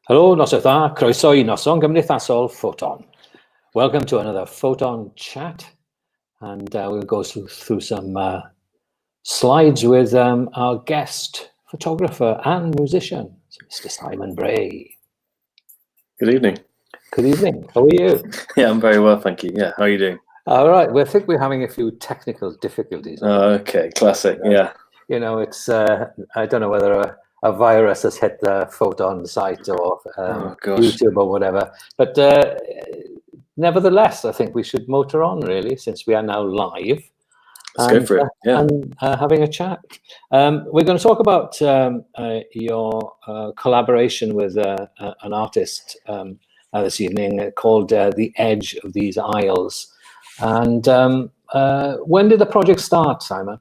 Helo, nos ydw dda, croeso I noson gymdeithasol Ffoton. Welcome to another Ffoton chat, and we'll go through some slides with our guest photographer and musician, Mr. Simon Bray. Good evening. Good evening. How are you? Yeah, I'm very well, thank you. Yeah, how are you doing? All right. Well, I think we're having a few technical difficulties. Okay, classic. Yeah. You know, it's I don't know whether a virus has hit the Ffoton site or YouTube or whatever, but nevertheless, I think we should motor on really, since we are now live. Let's go for it. Yeah. And having a chat. We're going to talk about your collaboration with an artist this evening called The Edge of These Isles. And when did the project start, Simon?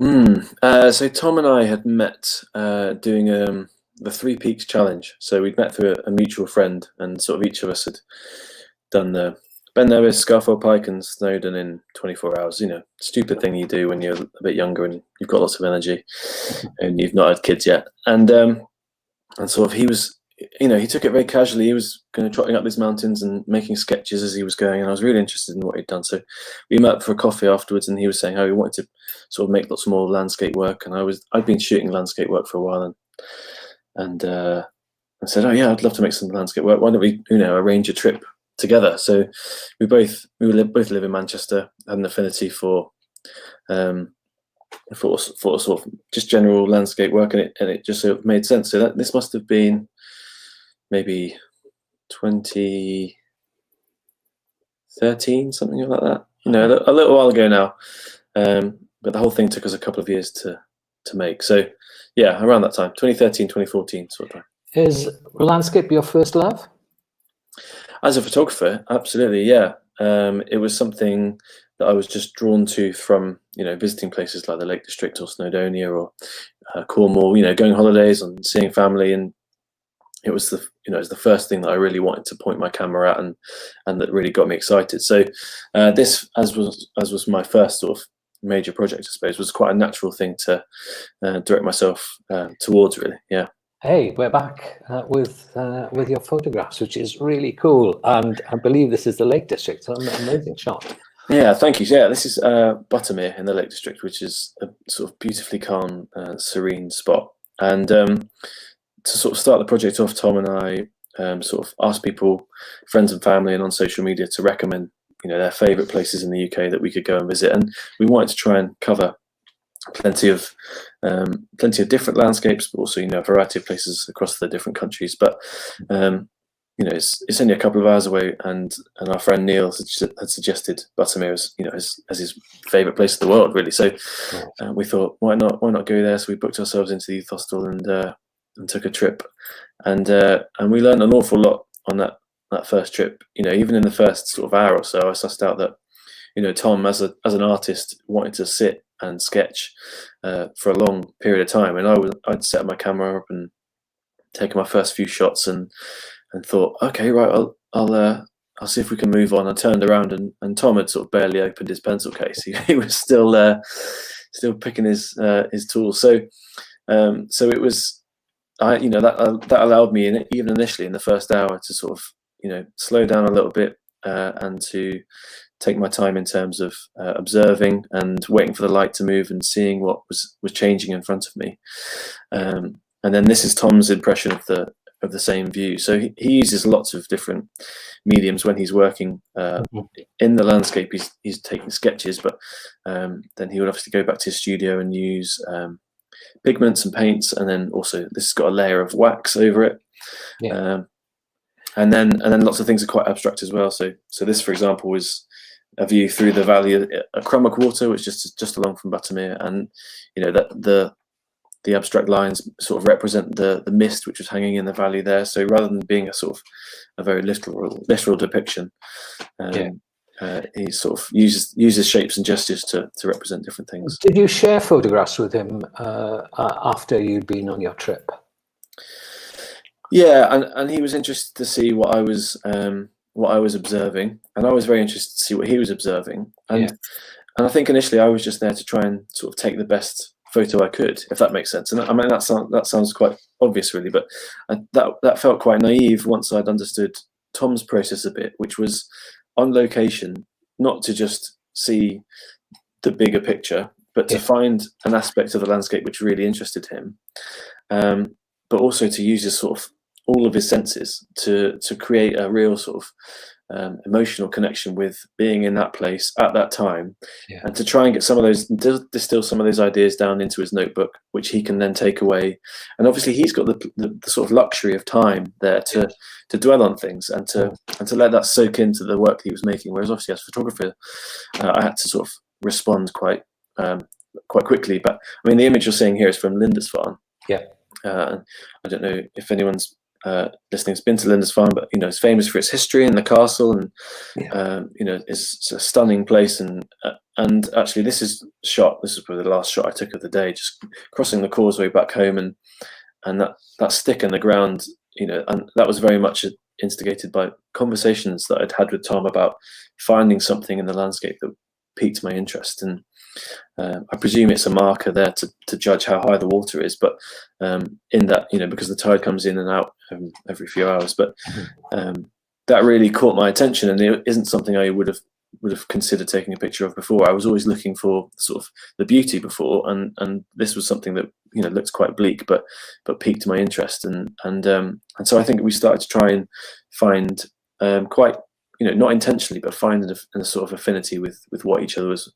So Tom and I had met doing the Three Peaks Challenge. So we'd met through a mutual friend, and sort of each of us had done the Ben Nevis, Scaffold Pike and Snowdon in 24 hours. You know, stupid thing you do when you're a bit younger and you've got lots of energy and you've not had kids yet. And sort of he was, you know, he took it very casually. He was kind of trotting up these mountains and making sketches as he was going, and I was really interested in what he'd done. So we met for a coffee afterwards, and he was saying how he wanted to sort of make lots more landscape work, and I'd been shooting landscape work for a while, and I said, oh yeah, I'd love to make some landscape work. Why don't we, you know, arrange a trip together? So we both live in Manchester, had an affinity for sort of just general landscape work, and it just sort of made sense. So this must have been maybe 2013, something like that. You know, a little while ago now. But the whole thing took us a couple of years to make. So yeah, around that time, 2013, 2014 sort of time. Is landscape your first love? As a photographer, absolutely, yeah. It was something that I was just drawn to from, you know, visiting places like the Lake District or Snowdonia or Cornwall, you know, going holidays and seeing family, and it was the first thing that I really wanted to point my camera at, and that really got me excited. So this, as was my first sort of major project, I suppose, was quite a natural thing to direct myself towards, really. Yeah. Hey, we're back with your photographs, which is really cool, and I believe this is the Lake District. So an amazing shot. Yeah, thank you. Yeah, this is Buttermere in the Lake District, which is a sort of beautifully calm, serene spot. And to sort of start the project off, Tom and I sort of asked people, friends and family, and on social media to recommend, you know, their favourite places in the UK that we could go and visit, and we wanted to try and cover plenty of different landscapes, but also, you know, a variety of places across the different countries. But you know, it's only a couple of hours away, and our friend Neil had suggested Buttermere as, you know, as his favourite place in the world, really. So we thought, why not go there? So we booked ourselves into the youth hostel and took a trip, and we learned an awful lot on that first trip. You know, even in the first sort of hour or so, I sussed out that, you know, Tom as an artist wanted to sit and sketch for a long period of time, and I'd set my camera up and taken my first few shots and thought, okay, right, I'll see if we can move on. I turned around and Tom had sort of barely opened his pencil case. He was still picking his tools. So it was, you know, that allowed me, even initially in the first hour, to sort of, you know, slow down a little bit and to take my time in terms of observing and waiting for the light to move and seeing what was changing in front of me. And then this is Tom's impression of the same view. So he uses lots of different mediums when he's working in the landscape. He's taking sketches, but then he would obviously go back to his studio and use pigments and paints, and then also this has got a layer of wax over it. Yeah. And then lots of things are quite abstract as well. So this, for example, was a view through the valley of Crummock Water, which is just along from Buttermere, and, you know, that the abstract lines sort of represent the mist which was hanging in the valley there. So rather than being a sort of a very literal depiction, he sort of uses shapes and gestures to represent different things. Did you share photographs with him after you'd been on your trip? Yeah, and he was interested to see what I was observing, and I was very interested to see what he was observing. And I think initially I was just there to try and sort of take the best photo I could, if that makes sense. And I mean, that sounds quite obvious, really, but that felt quite naive once I'd understood Tom's process a bit, which was on location, not to just see the bigger picture, but to find an aspect of the landscape which really interested him, but also to use his sort of all of his senses to create a real sort of emotional connection with being in that place at that time, and to try and get some of those, distill some of those ideas down into his notebook, which he can then take away. And obviously he's got the sort of luxury of time there to dwell on things and to let that soak into the work that he was making. Whereas obviously as a photographer, I had to sort of respond quite quickly. But I mean, the image you're seeing here is from Lindisfarne. I don't know if anyone's listening's been to Lindisfarne, but it's famous for its history and the castle, and it's a stunning place. And actually, this is probably the last shot I took of the day, just crossing the causeway back home, and that stick in the ground, and that was very much instigated by conversations that I'd had with Tom about finding something in the landscape that piqued my interest. And I presume it's a marker there to judge how high the water is, but in that, because the tide comes in and out every few hours, but that really caught my attention, and it isn't something I would have considered taking a picture of before. I was always looking for sort of the beauty before, and this was something that looked quite bleak, but piqued my interest, and so I think we started to try and find quite, not intentionally, but find a sort of affinity with what each other was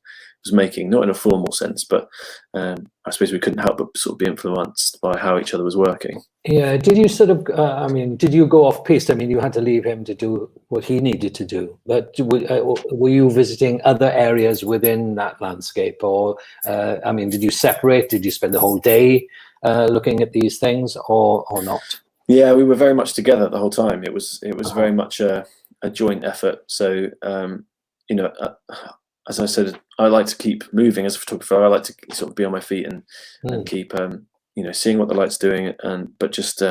making, not in a formal sense, but I suppose we couldn't help but sort of be influenced by how each other was working. Yeah. Did you sort of, did you go off piste? I mean, you had to leave him to do what he needed to do, but were you visiting other areas within that landscape? Or, did you separate? Did you spend the whole day looking at these things, or not? Yeah, we were very much together the whole time. It was very much a joint effort. So, as I said, I like to keep moving as a photographer. I like to sort of be on my feet and keep, seeing what the light's doing, but just,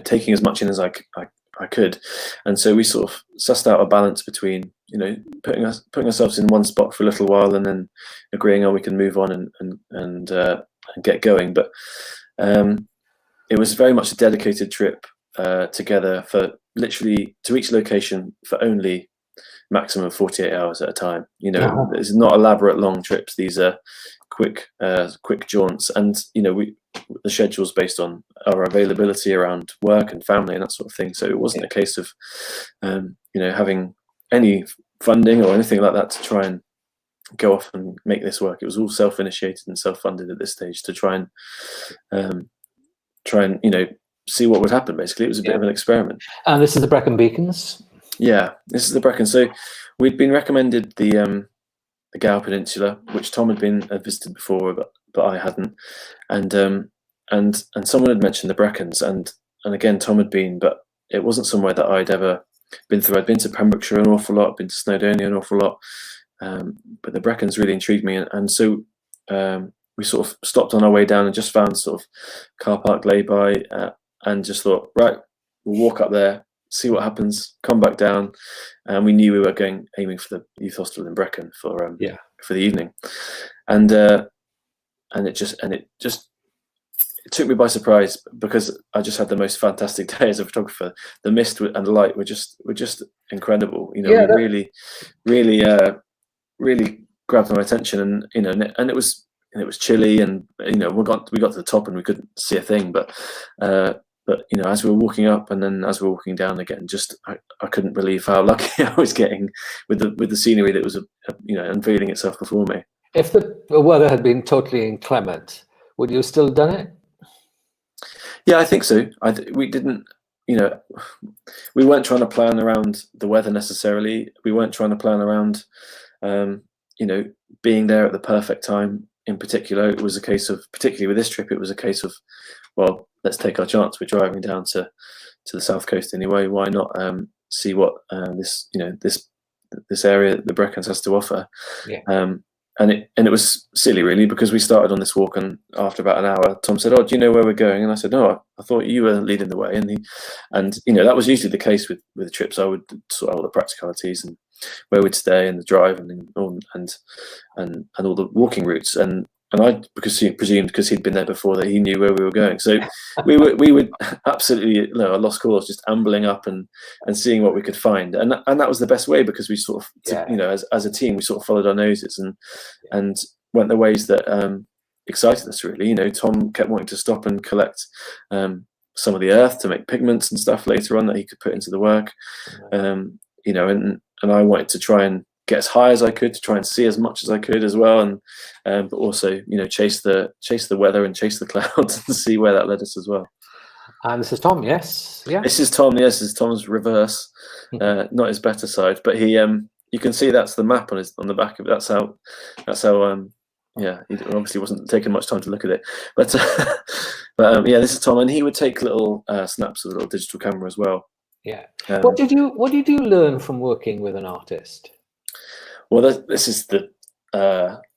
taking as much in as I could. And so we sort of sussed out a balance between, putting ourselves in one spot for a little while and then agreeing, we can move on and get going. But it was very much a dedicated trip together, for literally to each location for only maximum 48 hours at a time. It's not elaborate long trips. These are quick jaunts, and the schedule's based on our availability around work and family and that sort of thing. So it wasn't a case of having any funding or anything like that to try and go off and make this work. It was all self-initiated and self-funded at this stage to try and see what would happen. Basically, it was a bit of an experiment. And this is the Brecon Beacons. Yeah, this is the Brecon. So we'd been recommended the Gower Peninsula, which Tom had visited before, but I hadn't. And someone had mentioned the Brecons, and again Tom had been, but it wasn't somewhere that I'd ever been through. I'd been to Pembrokeshire an awful lot, been to Snowdonia an awful lot, but the Brecons really intrigued me, and so we sort of stopped on our way down and just found sort of car park lay-by, and just thought, right, we'll walk up there, see what happens, come back down. And we knew we were aiming for the youth hostel in Brecon for the evening, and it took me by surprise, because I just had the most fantastic day as a photographer. The mist and the light were just incredible. Really grabbed my attention, and it was chilly, and we got to the top and we couldn't see a thing, but as we were walking up and then as we were walking down again, I couldn't believe how lucky I was getting with the scenery that was unveiling itself before me. If the weather had been totally inclement, would you have still done it? Yeah, I think so. We didn't, we weren't trying to plan around the weather necessarily. We weren't trying to plan around, being there at the perfect time. In particular, it was a case of, particularly with this trip, it was a case of, well, let's take our chance. We're driving down to the south coast anyway. Why not see what this area, the Brecons, has to offer? Yeah. And it was silly, really, because we started on this walk, and after about an hour, Tom said, "Oh, do you know where we're going?" And I said, "No, I thought you were leading the way." And that was usually the case with the trips. I would sort out all the practicalities and where we'd stay and the drive and all the walking routes. And I presumed because he'd been there before that he knew where we were going. So we would absolutely lost cause, just ambling up and seeing what we could find, and that was the best way, because we sort of as a team we sort of followed our noses and went the ways that excited us really. Tom kept wanting to stop and collect some of the earth to make pigments and stuff later on that he could put into the work. And I wanted to try and get as high as I could to try and see as much as I could as well, and but also chase the weather and chase the clouds and see where that led us as well. And this is Tom, yes, yeah. This is Tom, yes. This is Tom's reverse, not his better side, but he you can see that's the map on the back of it. That's how yeah, he obviously wasn't taking much time to look at it, but yeah, this is Tom, and he would take little snaps with a little digital camera as well. Yeah. What did you learn from working with an artist? Well, this is the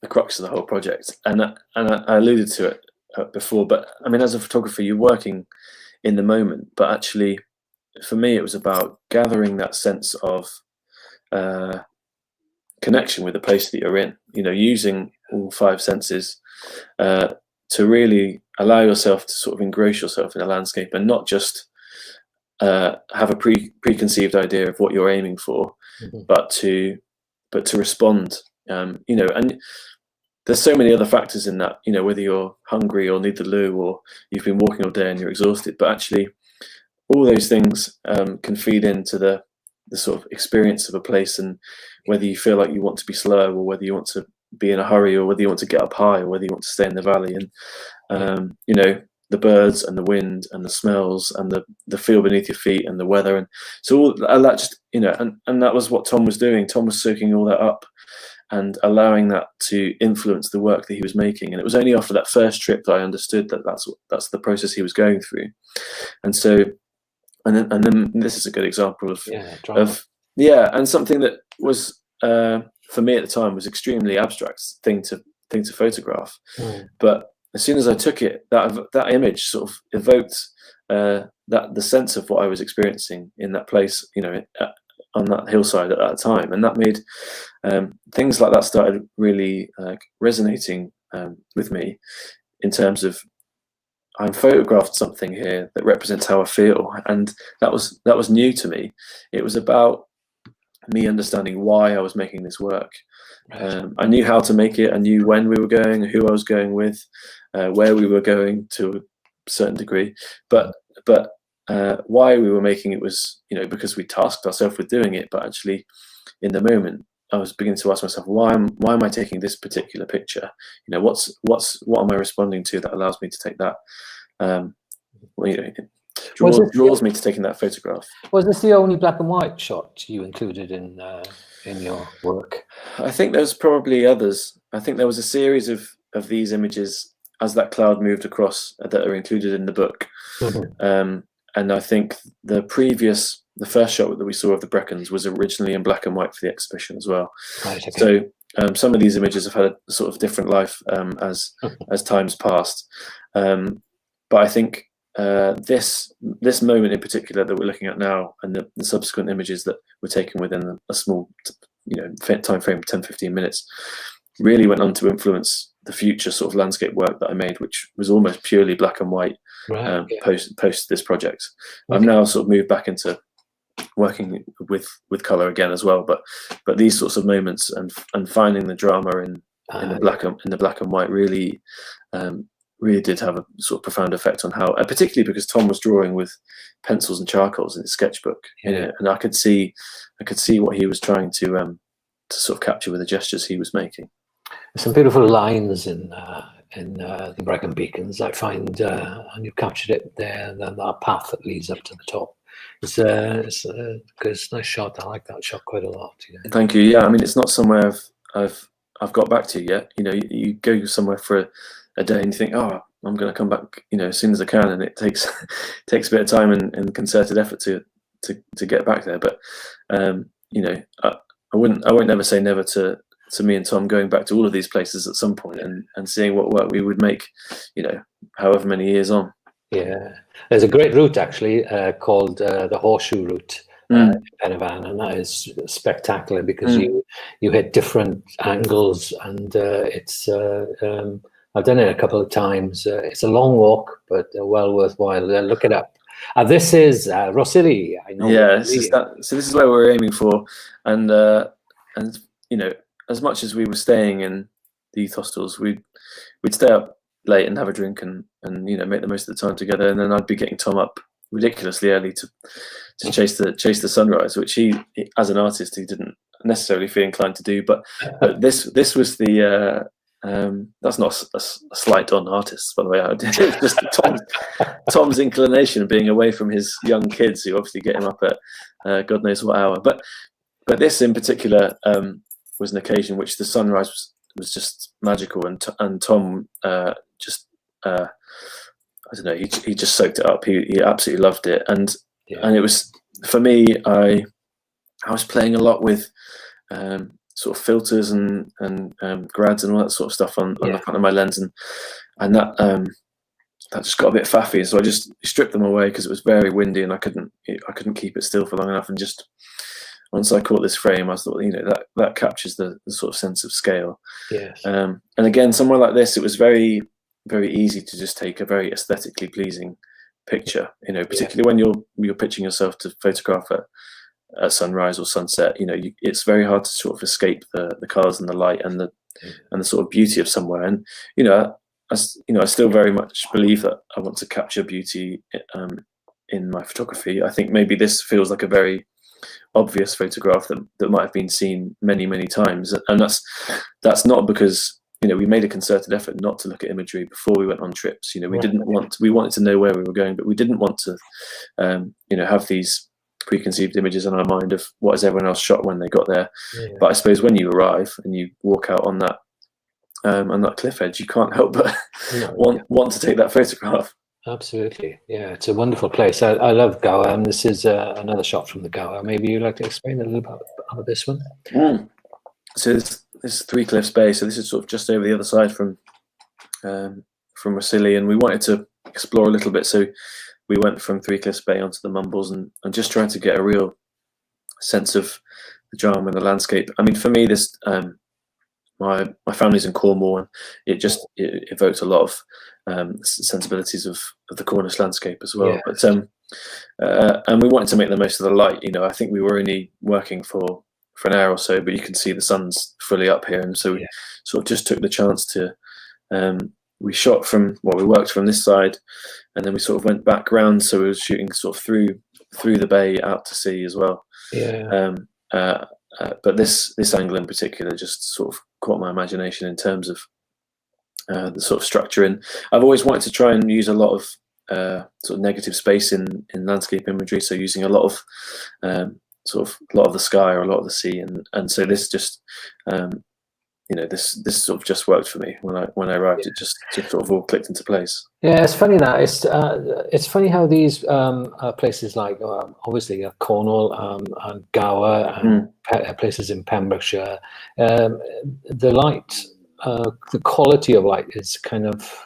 crux of the whole project, and I alluded to it before. But I mean, as a photographer, you're working in the moment, but actually, for me, it was about gathering that sense of connection with the place that you're in. Using all five senses to really allow yourself to sort of engross yourself in a landscape, and not just have a preconceived idea of what you're aiming for, but to respond. And there's so many other factors in that. Whether you're hungry or need the loo, or you've been walking all day and you're exhausted, but actually, all those things can feed into the sort of experience of a place, and whether you feel like you want to be slow, or whether you want to be in a hurry, or whether you want to get up high, or whether you want to stay in the valley, and the birds and the wind and the smells and the feel beneath your feet and the weather, and so all that just and that was what Tom was doing. Tom was soaking all that up and allowing that to influence the work that he was making. And it was only after that first trip that I understood that that's the process he was going through. And so and then this is a good example of and something that was for me at the time was extremely abstract thing to photograph. But as soon as I took it, that image sort of evoked the sense of what I was experiencing in that place, on that hillside at that time, and that made things like that started really resonating with me, in terms of I'm photographed something here that represents how I feel, and that was new to me. It was about me understanding why I was making this work. I knew how to make it. I knew when we were going, who I was going with, where we were going to a certain degree, but why we were making it was, because we tasked ourselves with doing it. But actually, in the moment, I was beginning to ask myself, why am I taking this particular picture? What am I responding to that allows me to take that? Draws me to taking that photograph. Was this the only black and white shot you included in your work? I think there's probably others. I think there was a series of these images as that cloud moved across that are included in the book. And I think the first shot that we saw of the Brecons was originally in black and white for the exhibition as well. Right, okay. So some of these images have had a sort of different life as time's passed. But I think this moment in particular that we're looking at now, and the subsequent images that were taken within a small time frame, 10-15 minutes, really went on to influence the future sort of landscape work that I made, which was almost purely black and white. Right, post this project. I've now sort of moved back into working with color again as well, but these sorts of moments and finding the drama in the black and white really did have a sort of profound effect on how, particularly because Tom was drawing with pencils and charcoals in his sketchbook, and I could see what he was trying to sort of capture with the gestures he was making. There's some beautiful lines in the Brecon Beacons, I find, and you've captured it there, and then that path that leads up to the top. It's a nice shot. I like that shot quite a lot. Thank you. Yeah, I mean, it's not somewhere I've got back to yet. You go somewhere for a day and you think, oh, I'm going to come back, as soon as I can, and it takes a bit of time and concerted effort to get back there. But I won't never say never to me and Tom going back to all of these places at some point and seeing what work we would make, however many years on. Yeah, there's a great route actually called the Horseshoe Route in Penyvan, and that is spectacular because you hit different angles, and it's I've done it a couple of times. It's a long walk, but well worthwhile. Look it up. This is Rossili. I know. Yeah, this is that. So this is where we're aiming for, and you know, as much as we were staying in the youth hostels, we'd stay up late and have a drink and you know, make the most of the time together. And then I'd be getting Tom up ridiculously early to chase the sunrise, which he as an artist he didn't necessarily feel inclined to do. But this was the that's not a slight on artists, by the way. It's just Tom's inclination of being away from his young kids, who obviously get him up at God knows what hour. But this in particular was an occasion which the sunrise was just magical, and Tom just I don't know, he just soaked it up. He absolutely loved it, and it was, for me, I was playing a lot with sort of filters and grads and all that sort of stuff on the front of my lens, and that just got a bit faffy, so I just stripped them away because it was very windy and I couldn't keep it still for long enough. And just once I caught this frame, I thought, you know, that captures the sort of sense of scale. Yes. And again, somewhere like this, it was very, very easy to just take a very aesthetically pleasing picture. You know, particularly when you're pitching yourself to photograph at sunrise or sunset. You know, it's very hard to sort of escape the colours and the light and the sort of beauty of somewhere. And you know, I still very much believe that I want to capture beauty in my photography. I think maybe this feels like a very obvious photograph that might have been seen many, many times, and that's not because, you know, we made a concerted effort not to look at imagery before we went on trips. You know, we wanted to know where we were going, but we didn't want to you know, have these preconceived images in our mind of what has everyone else shot when they got there. But I suppose when you arrive and you walk out on that cliff edge, you can't help but want to take that photograph. Absolutely, yeah, it's a wonderful place. I love Gower, and this is another shot from the Gower. Maybe you'd like to explain a little about this one. So this is Three Cliffs Bay. So this is sort of just over the other side from Rossili, and we wanted to explore a little bit. So we went from Three Cliffs Bay onto the Mumbles and just trying to get a real sense of the drama and the landscape. I mean, for me, this my family's in Cornwall, and it evoked a lot of sensibilities of the Cornish landscape as well. But and we wanted to make the most of the light. You know, I think we were only working for an hour or so, but you can see the sun's fully up here, and so we sort of just took the chance to we shot from, well, we worked from this side, and then we sort of went back round, so we were shooting sort of through the bay out to sea as well. But this angle in particular just sort of caught my imagination in terms of the sort of structure. And I've always wanted to try and use a lot of sort of negative space in landscape imagery, so using a lot of the sky or a lot of the sea, and so this just you know, this sort of just worked for me when I arrived. It just sort of all clicked into place. Yeah, it's funny that it's funny how these places like obviously Cornwall and Gower and places in Pembrokeshire, the light, the quality of light is kind of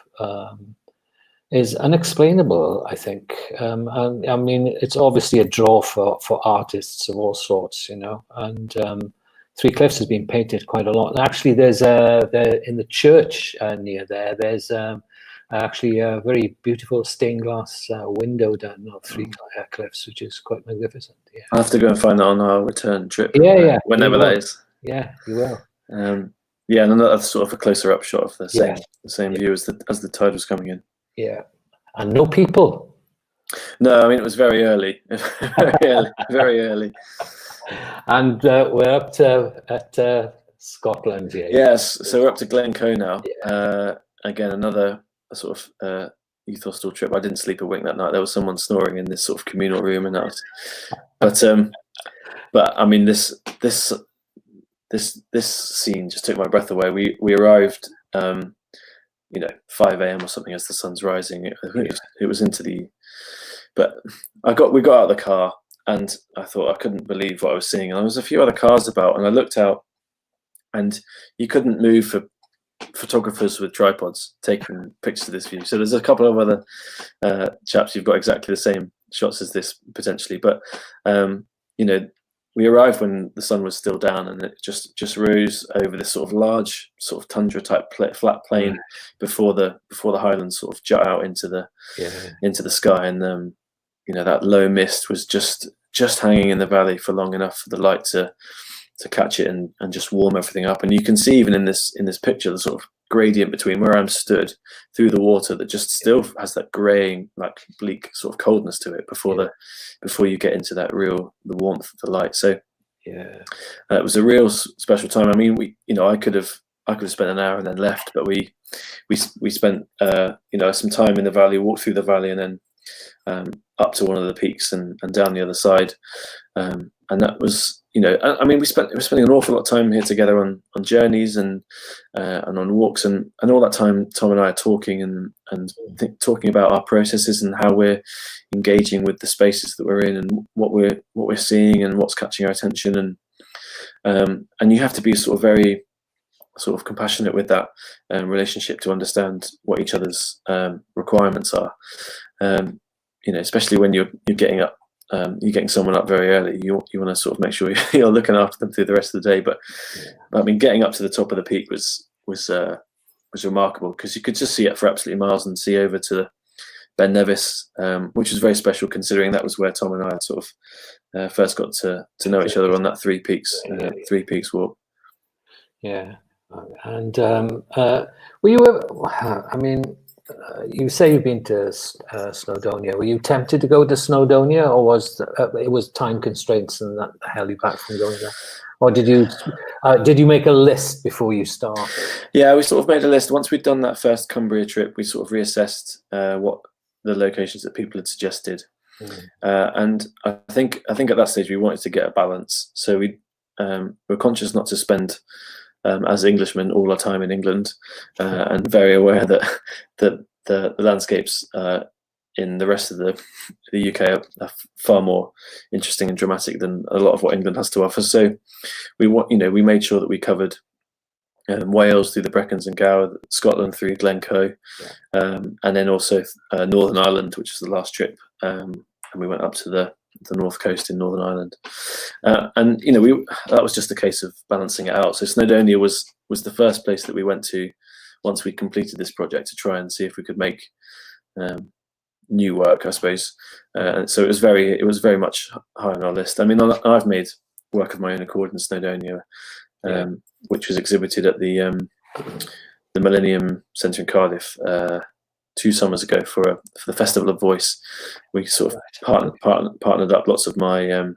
is unexplainable, I think. And I mean, it's obviously a draw for artists of all sorts, you know, and Three Cliffs has been painted quite a lot. And actually, there's in the church near there's actually a very beautiful stained glass window down of Three Cliffs, which is quite magnificent. Yeah, I'll have to go and find that on our return trip. Whenever that is. Yeah, you will. Yeah, and another sort of a closer up shot of the same view as the tide was coming in. Yeah, and no people. No, I mean, it was very early, very early. And we're up to Scotland here. Yes, so we're up to Glencoe now. Again, another sort of youth hostel trip. I didn't sleep a wink that night. There was someone snoring in this sort of communal room, and that was. But I mean, this scene just took my breath away. We arrived, you know, 5 a.m. or something as the sun's rising. I think it was into the. But we got out of the car, and I thought I couldn't believe what I was seeing. And there was a few other cars about, and I looked out, and you couldn't move for photographers with tripods taking pictures of this view. So there's a couple of other chaps who've got exactly the same shots as this potentially, but you know, we arrived when the sun was still down, and it just rose over this sort of large sort of tundra type flat plain before the highlands sort of jut out into the sky, and you know, that low mist was just hanging in the valley for long enough for the light to catch it and just warm everything up. And you can see even in this picture the sort of gradient between where I'm stood through the water that just still has that greying, like bleak sort of coldness to it before you get into that the warmth of the light. So it was a real special time. I mean, I could have spent an hour and then left, but we spent some time in the valley, walked through the valley, and then up to one of the peaks and down the other side, and that was, I mean, we're spending an awful lot of time here together on journeys and on walks, and all that time Tom and I are talking and talking about our processes and how we're engaging with the spaces that we're in and what we're seeing and what's catching our attention, and you have to be very sort of compassionate with that relationship to understand what each other's requirements are. Especially when you're getting up, you're getting someone up very early. You want to sort of make sure you're looking after them through the rest of the day. But I mean, getting up to the top of the peak was remarkable, because you could just see it for absolutely miles and see over to Ben Nevis, which was very special considering that was where Tom and I had sort of first got to know each other on that Three Peaks walk. Yeah, and were you ever, I mean, you say you've been to Snowdonia. Were you tempted to go to Snowdonia, or was it was time constraints and that held you back from going there? Or did you make a list before you started? Yeah, we sort of made a list. Once we'd done that first Cumbria trip, we sort of reassessed what the locations that people had suggested, and I think at that stage we wanted to get a balance. So we were conscious not to spend as Englishmen all our time in England, and very aware that the landscapes in the rest of the UK are far more interesting and dramatic than a lot of what England has to offer. So we made sure that we covered Wales through the Brecons and Gower, Scotland through Glencoe, and then also Northern Ireland, which was the last trip, and we went up to the north coast in Northern Ireland, and that was just a case of balancing it out. So Snowdonia was the first place that we went to once we completed this project, to try and see if we could make new work, I suppose. So it was very much high on our list. I mean, I've made work of my own accord in Snowdonia, which was exhibited at the Millennium Centre in Cardiff 2 summers ago for the Festival of Voice. We sort of partnered up lots of my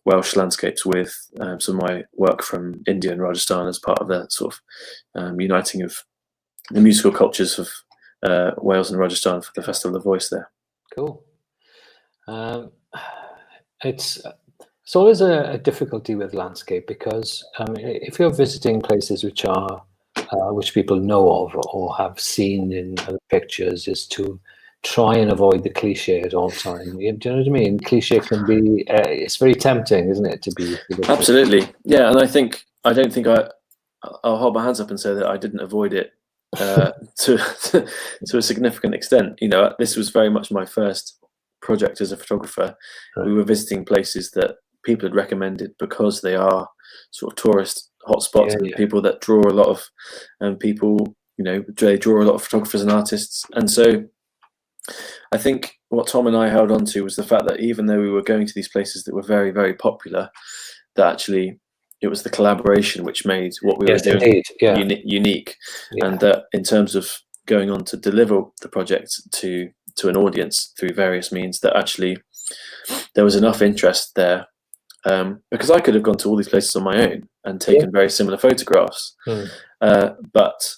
Welsh landscapes with some of my work from India and Rajasthan as part of the sort of uniting of the musical cultures of Wales and Rajasthan for the Festival of Voice there. Cool. It's always a difficulty with landscape, because if you're visiting places which people know of or have seen in other pictures, is to try and avoid the cliche at all time. Do you know what I mean? Cliche can be, it's very tempting, isn't it, to be? Absolutely, yeah. And I don't think I'll hold my hands up and say that I didn't avoid it to a significant extent. This was very much my first project as a photographer. Right. We were visiting places that people had recommended because they are sort of tourist hotspots, and people that draw a lot of people, they draw a lot of photographers and artists. And so I think what Tom and I held on to was the fact that even though we were going to these places that were very, very popular, that actually it was the collaboration which made what we were doing unique. And that in terms of going on to deliver the project to an audience through various means, that actually there was enough interest there, because I could have gone to all these places on my own and taken very similar photographs, but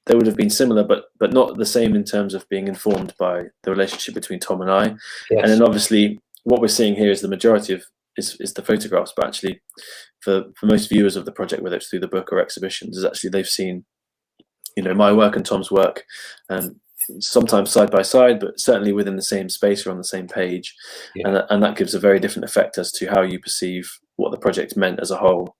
they would have been similar, but not the same in terms of being informed by the relationship between Tom and I. And then obviously what we're seeing here is the majority of is the photographs, but actually for most viewers of the project, whether it's through the book or exhibitions, is actually they've seen my work and Tom's work, sometimes side by side, but certainly within the same space or on the same page, and that gives a very different effect as to how you perceive what the project meant as a whole.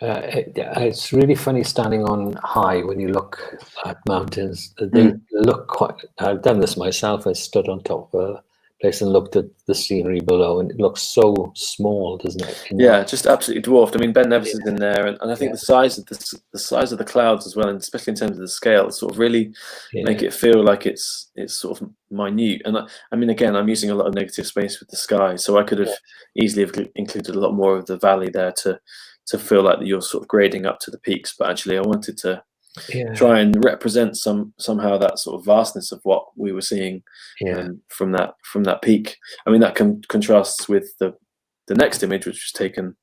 It's really funny standing on high when you look at mountains. They look quite. I've done this myself. I stood on top of a place and looked at the scenery below, and it looks so small, doesn't it? Yeah, just absolutely dwarfed. I mean, Ben Nevis is in there, and I think the size of the clouds as well, and especially in terms of the scale, sort of really make it feel like it's sort of minute. And I mean, again, I'm using a lot of negative space with the sky, so I could have easily have included a lot more of the valley there to feel like you're sort of grading up to the peaks. But actually, I wanted to try and represent somehow that sort of vastness of what we were seeing from that peak. I mean, that contrasts with the next image, which was taken.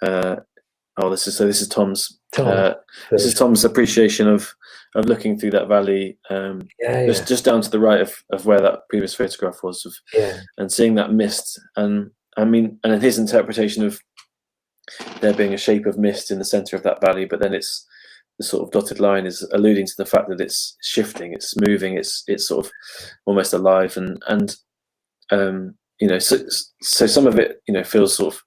This is Tom's. This is Tom's appreciation of looking through that valley, just down to the right of where that previous photograph was, and seeing that mist. And I mean, and his interpretation of there being a shape of mist in the center of that valley, but then it's the sort of dotted line is alluding to the fact that it's shifting, it's moving, it's sort of almost alive, and you know, so some of it, you know, feels sort of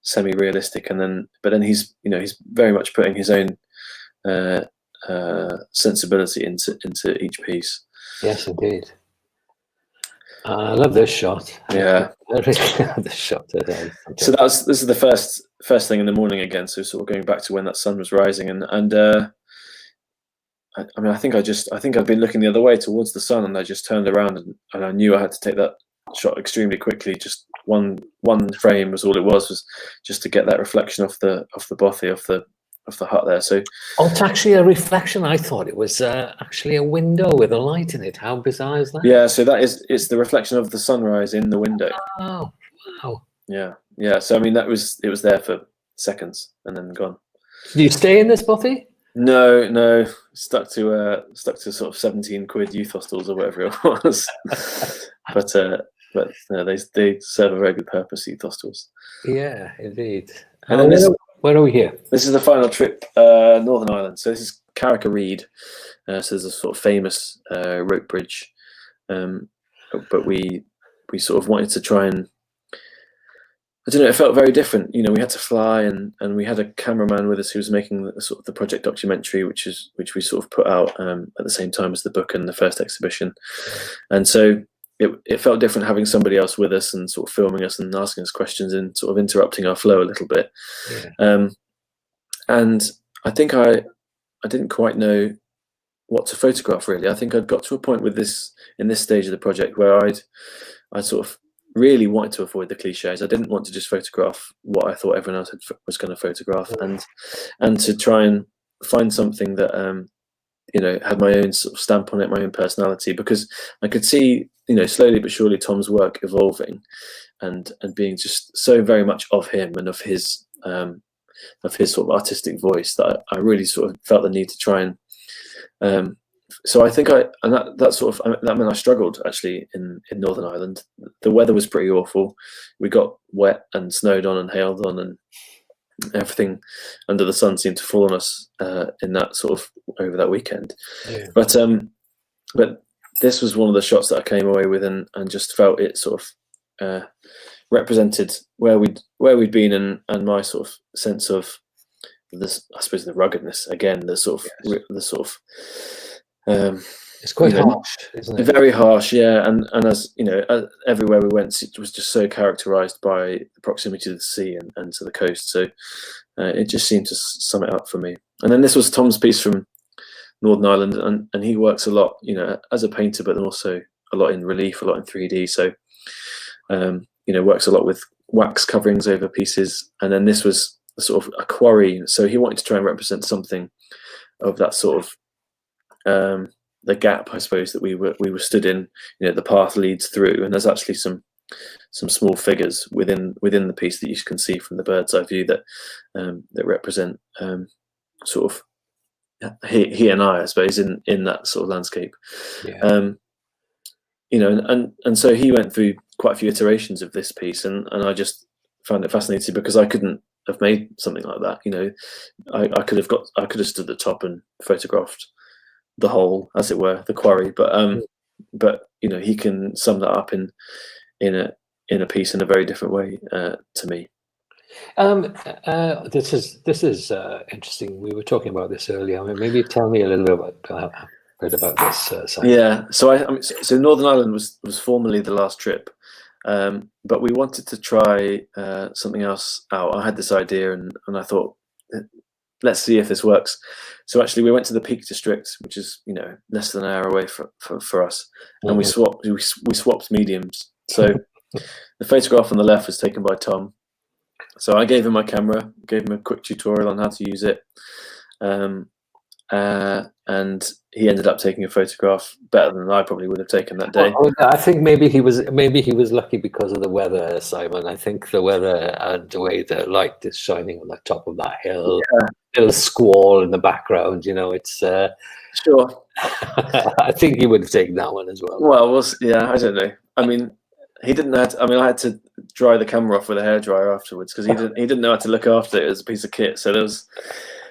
semi-realistic, but then he's very much putting his own sensibility into each piece. Yes, indeed. I love this shot. Yeah, I really love this shot today. So this is the first thing in the morning again. So sort of going back to when that sun was rising, and I mean, I think I've been looking the other way towards the sun, and I just turned around and I knew I had to take that shot extremely quickly. Just one frame was all it was just to get that reflection off the bothy of the hut there. So it's actually a reflection. I thought it was actually a window with a light in it. How bizarre is that? Yeah, so it's the reflection of the sunrise in the window. Oh, wow. Yeah. So I mean, it was there for seconds and then gone. Do you stay in this bothy? No, stuck to sort of 17 quid youth hostels or whatever it was. but they serve a very good purpose, youth hostels. Yeah, indeed. And then where are we here? This is the final trip, Northern Ireland. So this is Carrick Reed. So there's a sort of famous rope bridge, but we sort of wanted to try and, I don't know, it felt very different. You know, we had to fly, and we had a cameraman with us who was making the project documentary, which we sort of put out at the same time as the book and the first exhibition. And so it felt different having somebody else with us and sort of filming us and asking us questions and sort of interrupting our flow a little bit. And I think I didn't quite know what to photograph, really. I think I'd got to a point in this stage of the project where I sort of really wanted to avoid the cliches. I didn't want to just photograph what I thought everyone else was going to photograph, and to try and find something that you know, had my own sort of stamp on it, my own personality, because I could see, you know, slowly but surely Tom's work evolving and being just so very much of him and of his sort of artistic voice that I really sort of felt the need to try and so I think that meant I struggled actually in Northern Ireland. The weather was pretty awful. We got wet and snowed on and hailed on, and everything under the sun seemed to fall on us in that sort of over that weekend. But this was one of the shots that I came away with and just felt it sort of represented where we'd been and my sort of sense of this, I suppose, the ruggedness again, the sort of it's quite harsh, isn't it? Very harsh, yeah. And as you know, everywhere we went, it was just so characterised by the proximity to the sea and to the coast. So it just seemed to sum it up for me. And then this was Tom's piece from Northern Ireland, and he works a lot, you know, as a painter, but then also a lot in relief, a lot in 3D. So you know, works a lot with wax coverings over pieces. And then this was sort of a quarry. So he wanted to try and represent something of that sort of the gap, I suppose, that we were stood in. You know, the path leads through, and there's actually some small figures within the piece that you can see from the bird's eye view that represent sort of he and I suppose, in that sort of landscape. You know, and so he went through quite a few iterations of this piece, and I just found it fascinating because I couldn't have made something like that. You know, I could have stood at the top and photographed the whole, as it were, the quarry, but you know, he can sum that up in a piece in a very different way to me. This is interesting. We were talking about this earlier. I mean, maybe tell me a little bit about bit about this, Simon. Yeah, so I mean, so Northern Ireland was formerly the last trip, but we wanted to try something else out. I had this idea, and I thought, let's see if this works. So actually, we went to the Peak District, which is less than an hour away for us, and we swapped mediums. So the photograph on the left was taken by Tom. So I gave him my camera, gave him a quick tutorial on how to use it. And he ended up taking a photograph better than I probably would have taken that day. Well, I think maybe he was lucky because of the weather, Simon. I think the weather and the way the light is shining on the top of that hill, little squall in the background. It's sure. I think he would have taken that one as well. Well, yeah, I don't know. I mean, he didn't know. I had to dry the camera off with a hairdryer afterwards because he didn't know how to look after it as a piece of kit. So there was.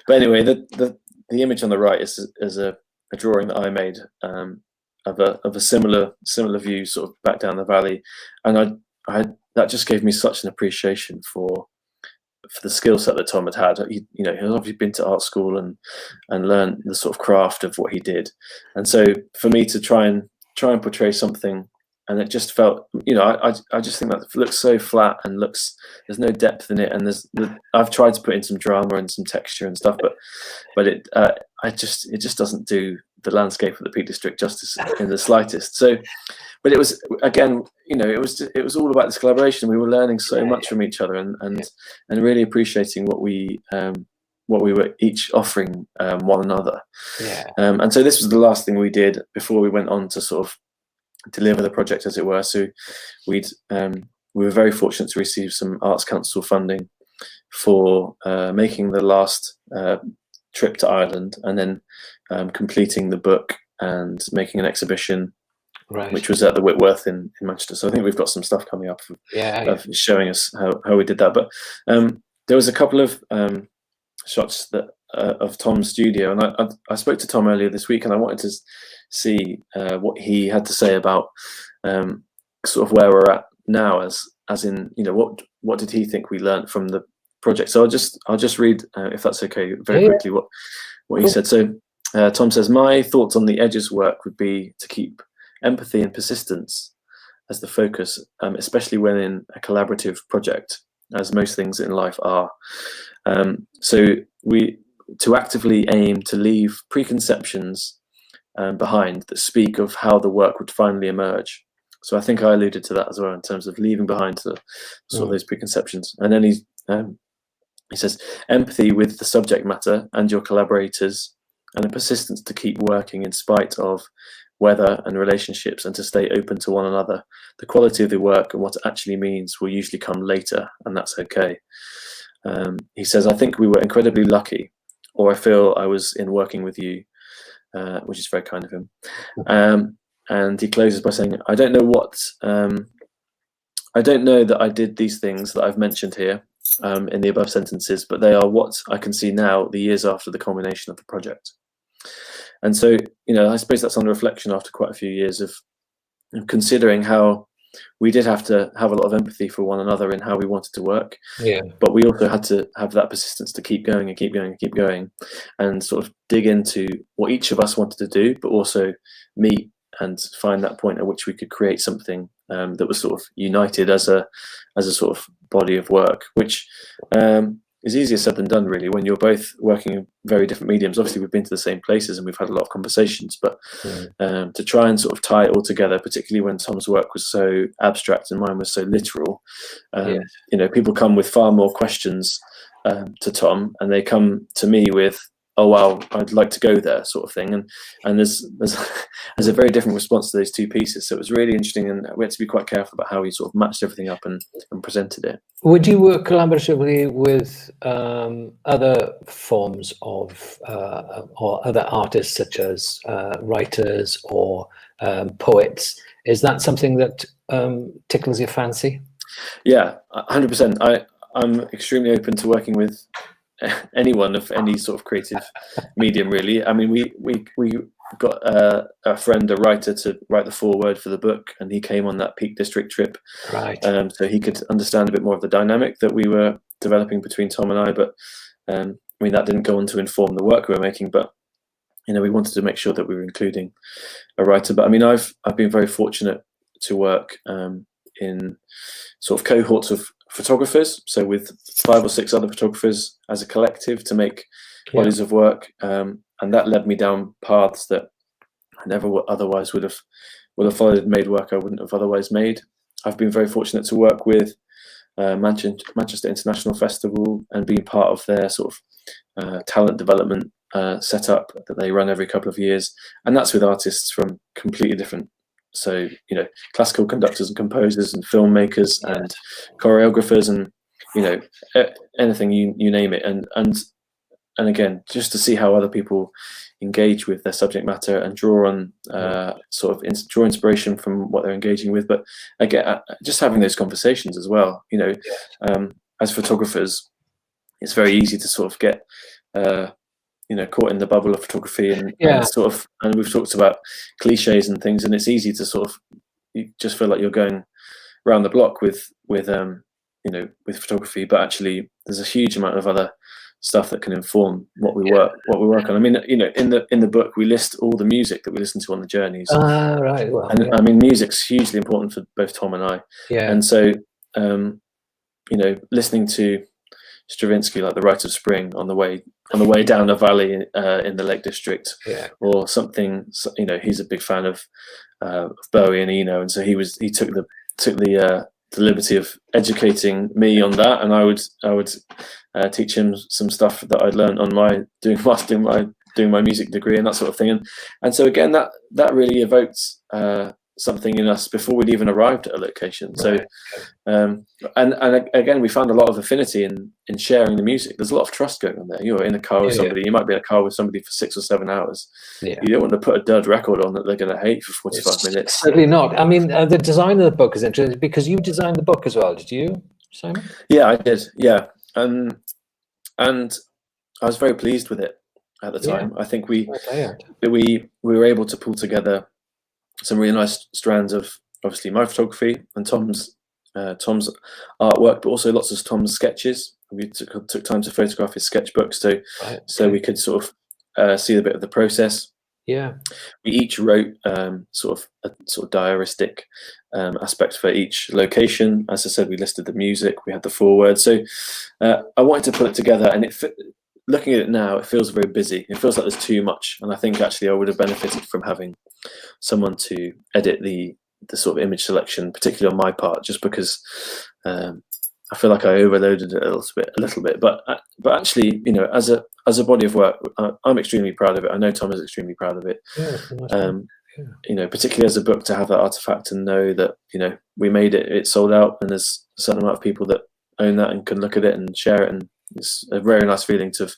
But anyway, the image on the right is a drawing that I made of a similar view, sort of back down the valley, and that just gave me such an appreciation for the skill set that Tom had. He's obviously been to art school and learned the sort of craft of what he did, and so for me to try and portray something. And it just felt, I just think that looks so flat and there's no depth in it. And I've tried to put in some drama and some texture and stuff, but it just doesn't do the landscape of the Peak District justice in the slightest. So, but it was, again, it was all about this collaboration. We were learning so much from each other and really appreciating what we were each offering one another. Yeah. And so this was the last thing we did before we went on to sort of deliver the project, as it were. So we were very fortunate to receive some Arts Council funding for making the last trip to Ireland, and then completing the book and making an exhibition, which was at the Whitworth in Manchester. So I think we've got some stuff coming up of showing us how we did that. But there was a couple of shots that of Tom's studio, and I spoke to Tom earlier this week, and I wanted to see what he had to say about sort of where we're at now, as in what did he think we learned from the project. So I'll just read, if that's okay, very quickly what he said. So Tom says, my thoughts on the Edges work would be to keep empathy and persistence as the focus, especially when in a collaborative project, as most things in life are. So to actively aim to leave preconceptions behind that speak of how the work would finally emerge. So I think I alluded to that as well in terms of leaving behind sort of those preconceptions. And then he says, empathy with the subject matter and your collaborators, and a persistence to keep working in spite of weather and relationships, and to stay open to one another. The quality of the work and what it actually means will usually come later, and that's okay. He says, I think we were incredibly lucky, or I feel I was, in working with you, which is very kind of him. And he closes by saying, I don't know that I did these things that I've mentioned here in the above sentences, but they are what I can see now, the years after the culmination of the project. And so, I suppose that's on reflection after quite a few years of considering how we did have to have a lot of empathy for one another in how we wanted to work. Yeah. But we also had to have that persistence to keep going and keep going and keep going, and sort of dig into what each of us wanted to do, but also meet and find that point at which we could create something that was sort of united as a sort of body of work, which is easier said than done, really, when you're both working in very different mediums. Obviously, we've been to the same places and we've had a lot of conversations, but to try and sort of tie it all together, particularly when Tom's work was so abstract and mine was so literal, people come with far more questions to Tom, and they come to me with, oh wow, I'd like to go there, sort of thing, and there's a very different response to those two pieces. So it was really interesting, and we had to be quite careful about how we sort of matched everything up and presented it. Would you work collaboratively with other forms of or other artists, such as writers or poets? Is that something that tickles your fancy? Yeah, 100%. I'm extremely open to working with anyone of any sort of creative medium, really. I mean, we got a friend, a writer, to write the foreword for the book, and he came on that Peak District trip, right? So he could understand a bit more of the dynamic that we were developing between Tom and I. But I mean, that didn't go on to inform the work we were making. But we wanted to make sure that we were including a writer. But I mean, I've been very fortunate to work in sort of cohorts of photographers, so with 5 or 6 other photographers as a collective to make bodies of work, and that led me down paths that I never otherwise would have followed, made work I wouldn't have otherwise made. I've been very fortunate to work with Manchester International Festival and being part of their sort of talent development setup that they run every couple of years, and that's with artists from completely different, so classical conductors and composers and filmmakers and choreographers and anything you name it, and again, just to see how other people engage with their subject matter and draw on draw inspiration from what they're engaging with, but again, just having those conversations as well. As photographers, it's very easy to sort of get caught in the bubble of photography and we've talked about cliches and things, and it's easy to sort of, you just feel like you're going around the block with photography, but actually there's a huge amount of other stuff that can inform what we work on. I mean, in the book we list all the music that we listen to on the journeys. Right. Well, and I mean, music's hugely important for both Tom and I. Yeah. And so, listening to Stravinsky, like the Rite of Spring, on the way down a valley in the Lake District, or something. He's a big fan of Bowie and Eno, and so he took the liberty of educating me on that, and I would teach him some stuff that I'd learned on doing my music degree and that sort of thing, and so again that really evoked something in us before we'd even arrived at a location. Right. So and again, we found a lot of affinity in sharing the music. There's a lot of trust going on there. You're in a car with somebody, you might be in a car with somebody for 6 or 7 hours. You don't want to put a dud record on that they're going to hate for 45 minutes. Certainly not. I mean, the design of the book is interesting because you designed the book as well, did you, Simon? Yeah, I did. Yeah, and I was very pleased with it at the time. I think we were able to pull together some really nice strands of obviously my photography and Tom's artwork, but also lots of Tom's sketches. We took time to photograph his sketchbook, so we could sort of see a bit of the process. Yeah, we each wrote sort of diaristic aspect for each location. As I said, we listed the music, we had the foreword. So I wanted to put it together, and looking at it now, it feels very busy. It feels like there's too much, and I think actually I would have benefited from having someone to edit the sort of image selection, particularly on my part, just because I feel like I overloaded it a little bit. But actually, as a body of work, I'm extremely proud of it. I know Tom is extremely proud of it. Particularly as a book, to have that artifact and know that we made it, it sold out, and there's a certain amount of people that own that and can look at it and share it, and it's a very nice feeling to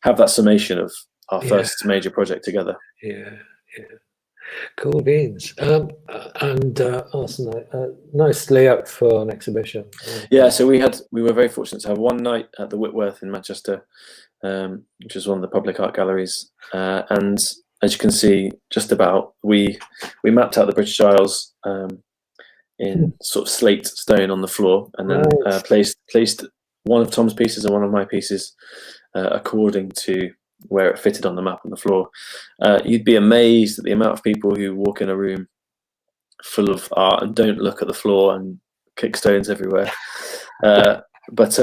have that summation of our first major project together. Cool beans. And awesome, nice layout for an exhibition. So we were very fortunate to have one night at the Whitworth in Manchester, which is one of the public art galleries, and as you can see, just about we mapped out the British Isles in sort of slate stone on the floor, and then placed one of Tom's pieces and one of my pieces according to where it fitted on the map on the floor. You'd be amazed at the amount of people who walk in a room full of art and don't look at the floor and kick stones everywhere. But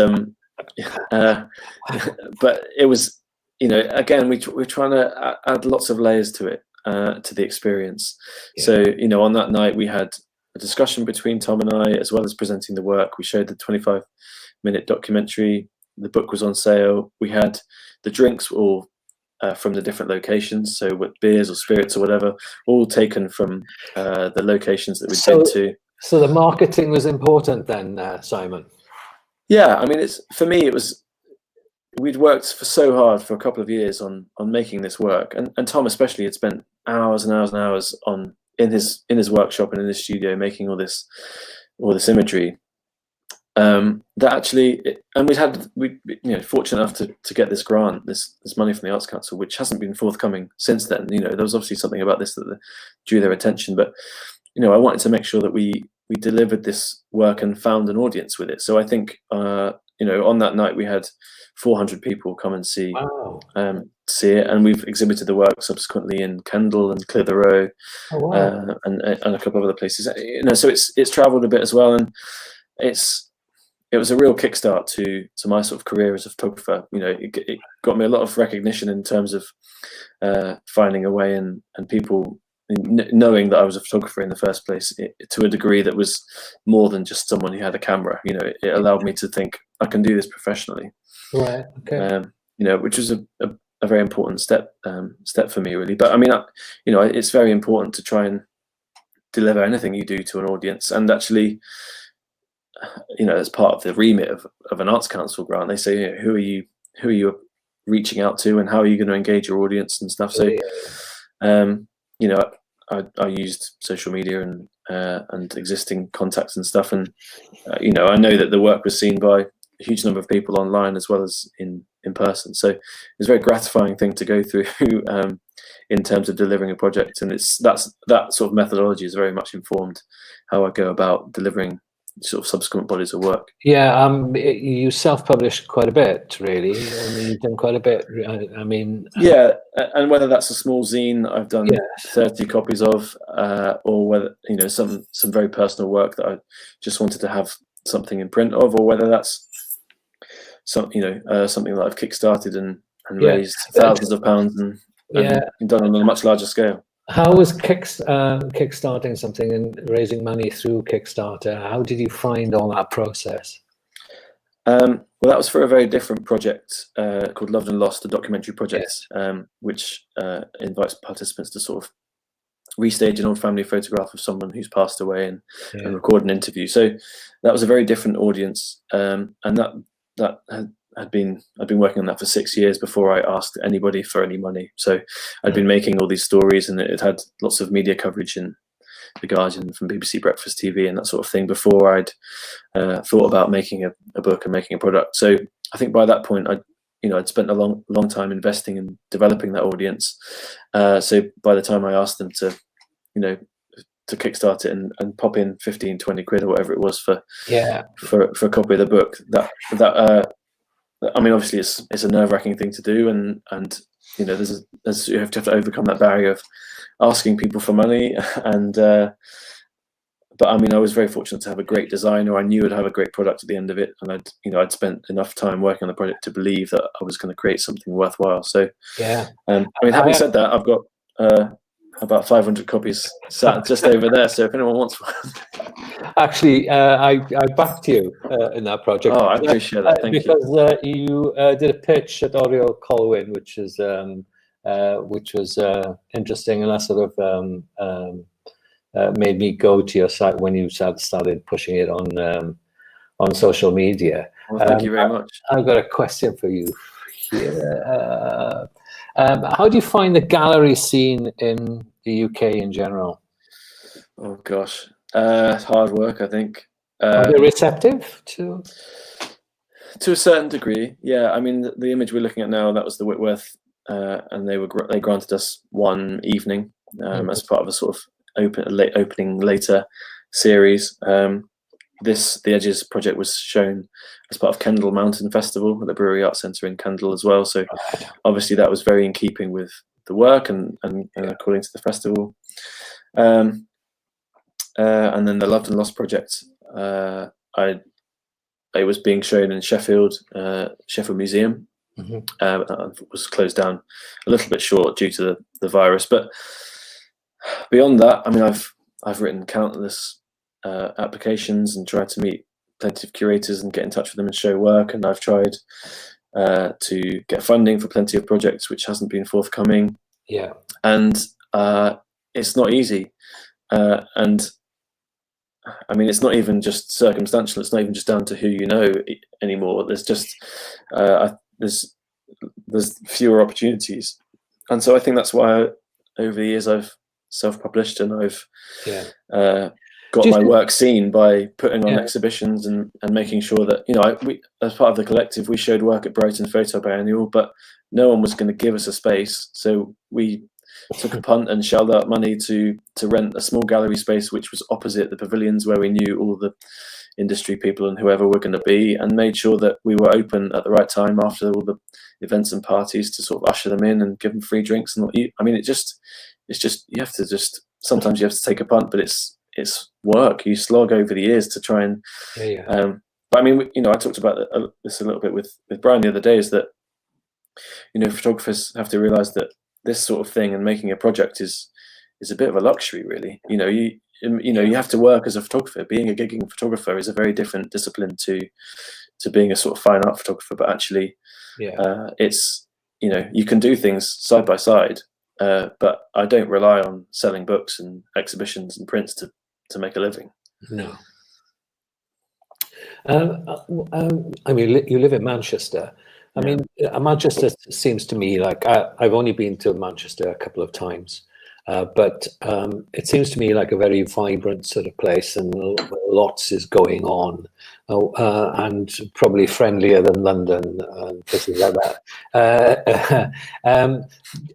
it was, again, we're trying to add lots of layers to it, to the experience. So, on that night we had a discussion between Tom and I, as well as presenting the work. We showed the 25-minute documentary. The book was on sale. We had the drinks all from the different locations, so with beers or spirits or whatever, all taken from the locations that we'd been to. So the marketing was important then, Simon? Yeah, I mean, for me, we'd worked so hard for a couple of years on making this work, and Tom especially had spent hours and hours and hours in his workshop and in his studio making all this imagery. That actually, and we fortunate enough to get this grant, this money from the Arts Council, which hasn't been forthcoming since then. There was obviously something about this that drew their attention, but I wanted to make sure that we we delivered this work and found an audience with it. So I think on that night we had 400 people come and see Wow. see it, and we've exhibited the work subsequently in Kendal and Clitheroe, Oh, wow. and a couple of other places. So it's travelled a bit as well, and it was a real kickstart to my sort of career as a photographer. It got me a lot of recognition in terms of finding a way and people knowing that I was a photographer in the first place, to a degree that was more than just someone who had a camera. It allowed me to think I can do this professionally. Right. Okay. Which was a very important step for me, really. But I mean, it's very important to try and deliver anything you do to an audience. And actually, as part of the remit of an Arts Council grant, they say, who are you reaching out to, and how are you going to engage your audience and stuff. So, I used social media and existing contacts and stuff, and I know that the work was seen by a huge number of people online as well as in person. So it's a very gratifying thing to go through in terms of delivering a project, and that sort of methodology is very much informed how I go about delivering sort of subsequent bodies of work. Yeah, you self-published quite a bit, really. I mean, you've done quite a bit. I mean, yeah, and whether that's a small zine I've done 30 copies of, or whether some very personal work that I just wanted to have something in print of, or whether that's something that I've kickstarted and raised thousands of pounds and done on a much larger scale. How was kickstarting something and raising money through Kickstarter? How did you find all that process? Well, that was for a very different project called Loved and Lost, a documentary project, which invites participants to sort of restage an old family photograph of someone who's passed away and record an interview. So that was a very different audience, and that I'd been working on that for 6 years before I asked anybody for any money. So I'd been making all these stories, and it had lots of media coverage in The Guardian, from BBC Breakfast TV and that sort of thing, before I'd thought about making a book and making a product. So I think by that point I'd spent a long time investing in developing that audience. So by the time I asked them to kickstart it and pop in 15, 20 quid or whatever it was for a copy of the book, that I mean, obviously it's a nerve-wracking thing to do, and you have to overcome that barrier of asking people for money, and but I mean, I was very fortunate to have a great designer. I knew I'd have a great product at the end of it, and I'd spent enough time working on the project to believe that I was going to create something worthwhile. So I mean, having said that, I've got about 500 copies sat just over there, so if anyone wants one. Actually, I backed you in that project. Oh, I appreciate that. Thank you. Because you did a pitch at Oriel Colwyn, which was interesting, and that sort of made me go to your site when you started pushing it on social media. Well, thank you very much. I've got a question for you here. How do you find the gallery scene in the UK in general? Oh gosh, it's hard work, I think. Are they receptive to a certain degree? Yeah, I mean, the image we're looking at now, that was the Whitworth, and they granted us one evening as part of a sort of opening later series. The Edges project was shown as part of Kendal Mountain Festival at the Brewery Arts Centre in Kendal as well. So obviously that was very in keeping with the work and according to the festival. And then the Loved and Lost project, it was being shown in Sheffield Museum. Was closed down a little bit short due to the virus, but beyond that, I mean, I've written countless applications and tried to meet plenty of curators and get in touch with them and show work, and I've tried to get funding for plenty of projects which hasn't been forthcoming. And it's not easy, and I mean, it's not even just circumstantial, it's not even just down to who you know anymore. There's just there's fewer opportunities, and so I think that's why over the years I've self-published, and I've got my work seen by putting on exhibitions and making sure that we, as part of the collective, we showed work at Brighton Photo Biennial, but no one was going to give us a space, so we took a punt and shelled out money to rent a small gallery space, which was opposite the pavilions where we knew all the industry people and whoever were going to be, and made sure that we were open at the right time after all the events and parties to sort of usher them in and give them free drinks. And I mean, it's just you have to just, sometimes you have to take a punt, but it's work. You slog over the years to try and but I mean, I talked about this a little bit with Brian the other day, is that photographers have to realize that this sort of thing and making a project is a bit of a luxury, really. You have to work as a photographer. Being a gigging photographer is a very different discipline to being a sort of fine art photographer. But actually, it's you can do things side by side. But I don't rely on selling books and exhibitions and prints to make a living. No. I mean, you live in Manchester. I mean, Manchester seems to me like, I've only been to Manchester a couple of times, but it seems to me like a very vibrant sort of place, and lots is going on, and probably friendlier than London and places like that.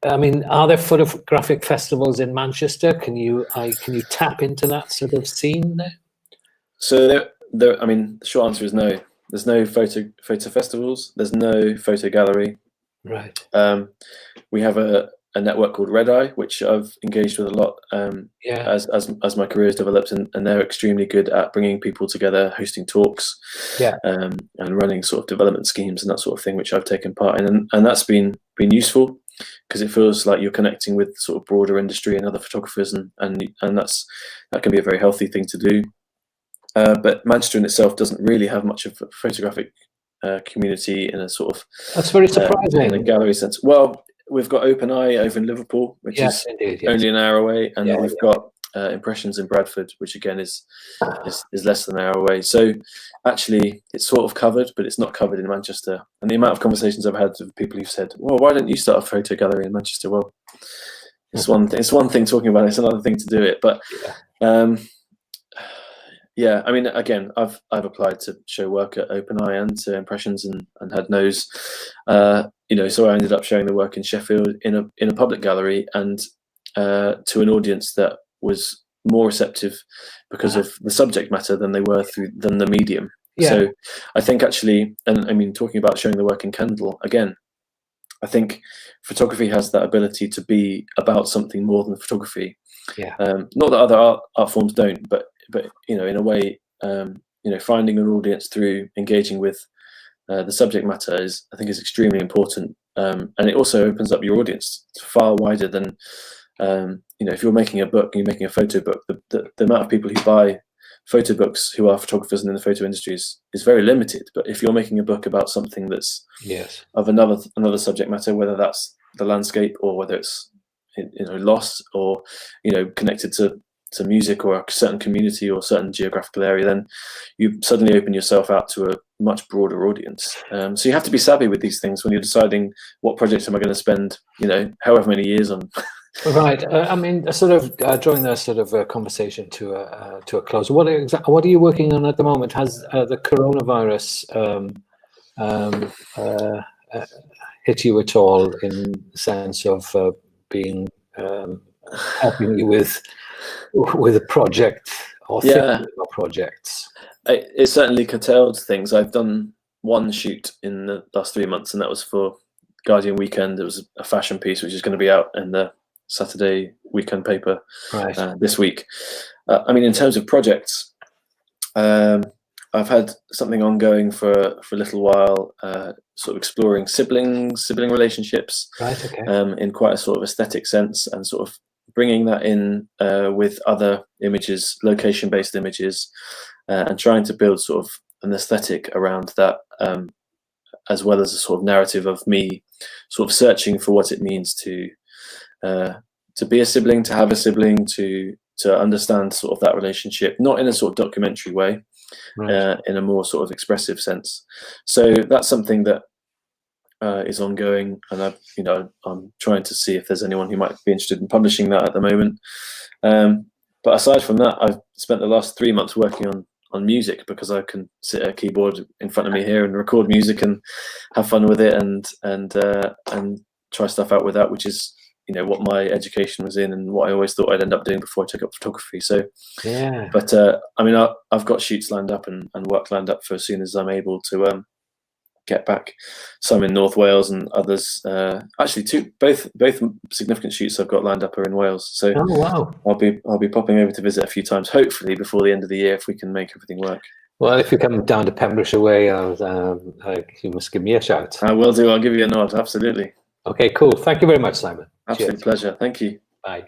I mean, are there photographic festivals in Manchester? Can you tap into that sort of scene there? So I mean, the short answer is no. There's no photo festivals. There's no photo gallery. Right. We have a network called Red Eye, which I've engaged with a lot as my career has developed, and they're extremely good at bringing people together, hosting talks, and running sort of development schemes and that sort of thing, which I've taken part in, and that's been useful, because it feels like you're connecting with sort of broader industry and other photographers, and that can be a very healthy thing to do. But Manchester in itself doesn't really have much of a photographic community in a sort of, that's very surprising, in a gallery sense. Well, we've got Open Eye over in Liverpool, which is only an hour away, and we've got Impressions in Bradford, which again is less than an hour away. So actually, it's sort of covered, but it's not covered in Manchester. And the amount of conversations I've had with people who've said, "Well, why don't you start a photo gallery in Manchester?" Well, it's one thing talking about it; it's another thing to do it. But yeah, I mean, again, I've applied to show work at Open Eye and to Impressions, and had no's. So I ended up showing the work in Sheffield in a public gallery, and to an audience that was more receptive because of the subject matter than they were than the medium. So I think actually, and I mean, talking about showing the work in Kendal again, I think photography has that ability to be about something more than photography. Not that other art forms don't, but in a way, finding an audience through engaging with the subject matter I think is extremely important, and it also opens up your audience far wider than if you're making a book and you're making a photo book. The amount of people who buy photo books who are photographers and in the photo industry is very limited. But if you're making a book about something that's of another subject matter, whether that's the landscape or whether it's loss or connected to music or a certain community or a certain geographical area, then you suddenly open yourself out to a much broader audience. So you have to be savvy with these things when you're deciding what project am I going to spend, however many years on. Right. I mean, sort of drawing the sort of conversation to a close. What are you working on at the moment? Has the coronavirus hit you at all in the sense of being helping you with a project or thinking about projects? It certainly curtailed things. I've done one shoot in the last 3 months, and that was for Guardian Weekend. It was a fashion piece which is going to be out in the Saturday weekend paper this week. I mean, in terms of projects, I've had something ongoing for a little while, sort of exploring sibling relationships, in quite a sort of aesthetic sense, and sort of bringing that in with other images, location-based images, and trying to build sort of an aesthetic around that, as well as a sort of narrative of me sort of searching for what it means to be a sibling, to have a sibling, to understand sort of that relationship, not in a sort of documentary way, in a more sort of expressive sense. So that's something that is ongoing, and I'm trying to see if there's anyone who might be interested in publishing that at the moment. But aside from that, I've spent the last 3 months working on music, because I can sit at a keyboard in front of me here and record music and have fun with it, and try stuff out with that, which is you know, what my education was in and what I always thought I'd end up doing before I took up photography. So Yeah. but I mean, I've got shoots lined up and work lined up for as soon as I'm able to get back. Some in North Wales and others. Actually, both significant shoots I've got lined up are in Wales. So Oh, wow. I'll be popping over to visit a few times, hopefully before the end of the year, if we can make everything work. Well, if you come down to Pembrokeshire way, you must give me a shout. I will do. I'll give you a nod. Absolutely. Okay, cool. Thank you very much, Simon. Absolute Cheers. pleasure. Thank you. Bye.